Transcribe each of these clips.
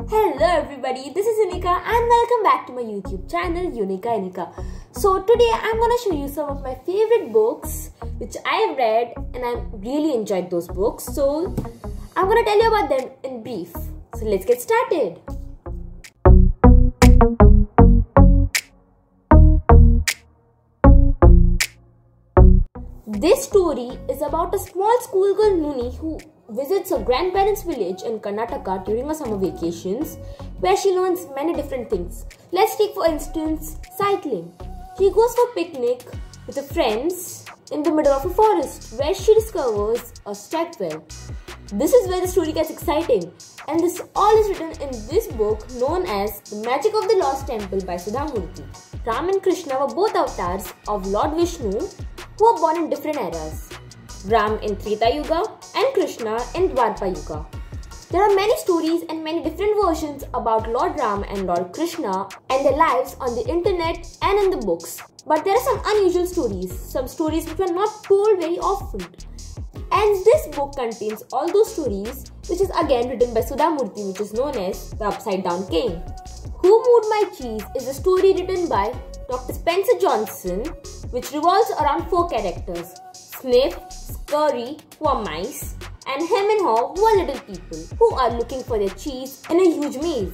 Hello everybody, this is Unika and welcome back to my YouTube channel Unika. So today I'm gonna show you some of my favorite books which I have read and I really enjoyed those books. So I'm gonna tell you about them in brief. So let's get started. This story is about a small schoolgirl Nuni who visits her grandparents' village in Karnataka during her summer vacations, where she learns many different things. Let's take for instance cycling. She goes for a picnic with her friends in the middle of a forest where she discovers a stepwell. This is where the story gets exciting, and this all is written in this book known as The Magic of the Lost Temple by Sudhamurthy. Ram and Krishna were both avatars of Lord Vishnu who were born in different eras. Ram in Treta Yuga and Krishna in Dwapara Yuga. There are many stories and many different versions about Lord Ram and Lord Krishna and their lives on the internet and in the books. But there are some unusual stories, some stories which are not told very often. And this book contains all those stories, which is again written by Sudhamurthy, which is known as The Upside Down King. Who Moved My Cheese is a story written by Dr. Spencer Johnson, which revolves around 4 characters: Sniff, Scurry, who are mice, and Hem and Haw, who are little people, who are looking for their cheese in a huge maze.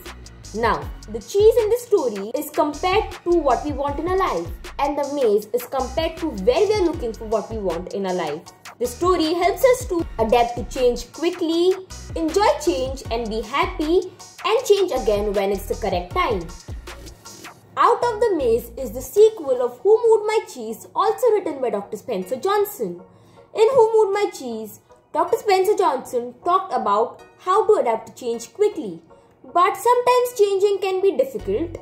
Now, the cheese in this story is compared to what we want in our life, and the maze is compared to where we are looking for what we want in our life. The story helps us to adapt to change quickly, enjoy change and be happy, and change again when it's the correct time. Out of the Maze is the sequel of Who Moved My Cheese, also written by Dr. Spencer Johnson. In Who Moved My Cheese, Dr. Spencer Johnson talked about how to adapt to change quickly. But sometimes changing can be difficult,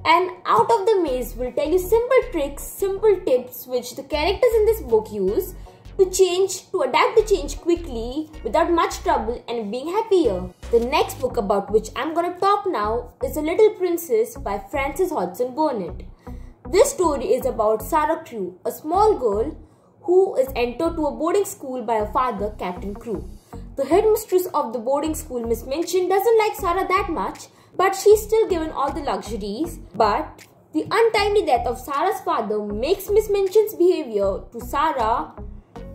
and Out of the Maze will tell you simple tricks, simple tips which the characters in this book use to adapt to change quickly without much trouble and being happier. The next book about which I'm gonna talk now is The Little Princess by Frances Hodgson Burnett. This story is about Sarah Crewe, a small girl who is entered to a boarding school by her father, Captain Crewe. The headmistress of the boarding school, Miss Minchin, doesn't like Sarah that much, but she's still given all the luxuries. But the untimely death of Sarah's father makes Miss Minchin's behavior to Sarah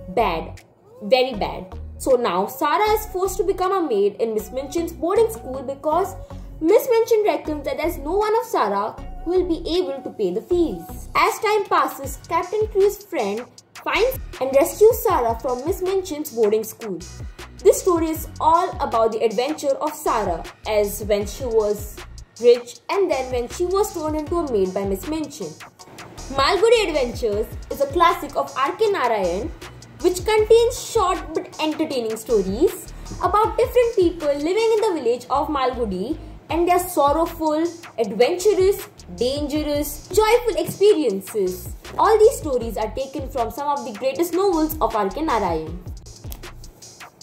bad, very bad. So now Sarah is forced to become a maid in Miss Minchin's boarding school because Miss Minchin reckons that there's no one of Sarah who will be able to pay the fees. As time passes, Captain Crewe's friend finds and rescues Sarah from Miss Minchin's boarding school. This story is all about the adventure of Sarah, as when she was rich and then when she was turned into a maid by Miss Minchin. Malgudi Adventures is a classic of R.K. Narayan, which contains short but entertaining stories about different people living in the village of Malgudi and their sorrowful, adventurous, dangerous, joyful experiences. All these stories are taken from some of the greatest novels of R.K. Narayan.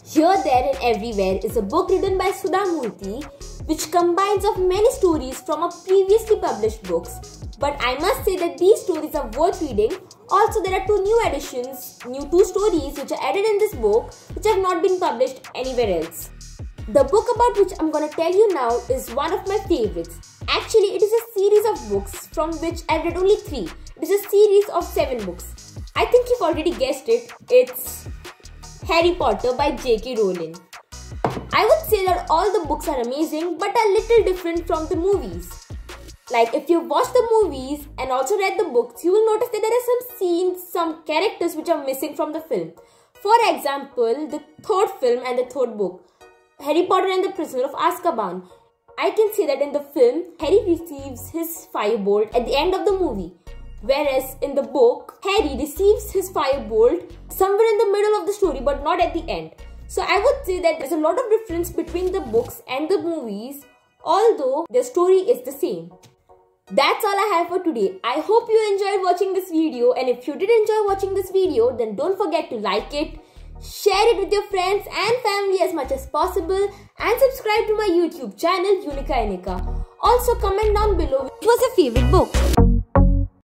Here, There and Everywhere is a book written by Sudhamurthy which combines of many stories from her previously published books. But I must say that these stories are worth reading. Also, there are 2 new additions, 2 stories which are added in this book which have not been published anywhere else. The book about which I'm going to tell you now is one of my favorites. Actually, it is a series of books from which I've read only 3. It is a series of 7 books. I think you've already guessed it. It's Harry Potter by J.K. Rowling. I would say that all the books are amazing but a little different from the movies. Like, if you watch the movies and also read the books, you will notice that there are some scenes, some characters which are missing from the film. For example, the 3rd film and the 3rd book, Harry Potter and the Prisoner of Azkaban. I can say that in the film, Harry receives his firebolt at the end of the movie. Whereas in the book, Harry receives his firebolt somewhere in the middle of the story but not at the end. So I would say that there's a lot of difference between the books and the movies, although the story is the same. That's all I have for today. I hope you enjoyed watching this video, and if you did enjoy watching this video, then don't forget to like it, share it with your friends and family as much as possible, and subscribe to my YouTube channel Unika. Also comment down below which was your favorite book.